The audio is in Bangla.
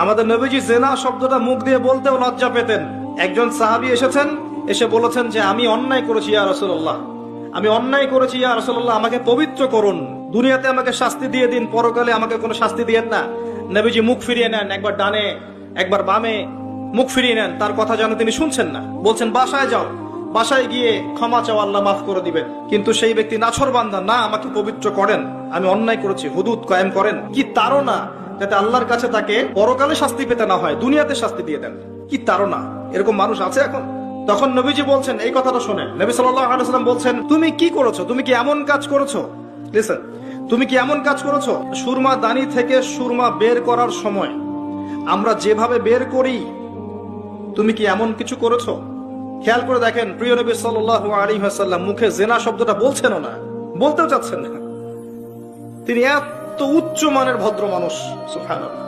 আমাদের নবীজি জেনা শব্দটা মুখ দিয়ে বলতেও লজ্জা পেতেন। একজন সাহাবী এসেছেন, এসে বলেছেন যে আমি অন্যায় করেছি ইয়া রাসূলুল্লাহ, আমি অন্যায় করেছি ইয়া রাসূলুল্লাহ, আমাকে পবিত্র করুন, দুনিয়াতে আমাকে শাস্তি দিয়ে দিন, পরকালে আমাকে কোনো শাস্তি দিয়েন না। নবীজি মুখ ফিরিয়ে নেন, একবার ডানে একবার বামে মুখ ফিরিয়ে নেন, তার কথা যেন তিনি শুনছেন না। বলছেন বাসায় যাও, বাসায় গিয়ে ক্ষমা চাও, আল্লাহ মাফ করে দিবেন। কিন্তু সেই ব্যক্তি নাছরবান্দা, না আমাকে পবিত্র করেন, আমি অন্যায় করেছি, হুদুদ কায়েম করেন। কি তাড়না, যাতে আল্লাহর কাছে তাকে পরকালে শাস্তি পেতে না হয়, দুনিয়াতে শাস্তি দিয়ে দেন। কি তাড়না! এরকম মানুষ আছে এখন? তখন নবীজি বলছেন, এই কথাটা শোনেন, নবী সাল্লাল্লাহু আলাইহি ওয়াসাল্লাম বলছেন, তুমি কি করেছো? তুমি কি এমন কাজ করেছো? লিসেন, তুমি কি এমন কাজ করেছো? সুরমা দানি থেকে সুরমা বের করার সময় আমরা যেভাবে বের করি, তুমি কি এমন কিছু করেছো? খেয়াল করে দেখেন, প্রিয় নবী সাল্লাল্লাহু আলাইহি ওয়াসাল্লাম মুখে জেনা শব্দটা বলছেনও না, বলতেও চাচ্ছেন না। তিনি এত উচ্চ মানের ভদ্র মানুষ, সুবহানাল্লাহ।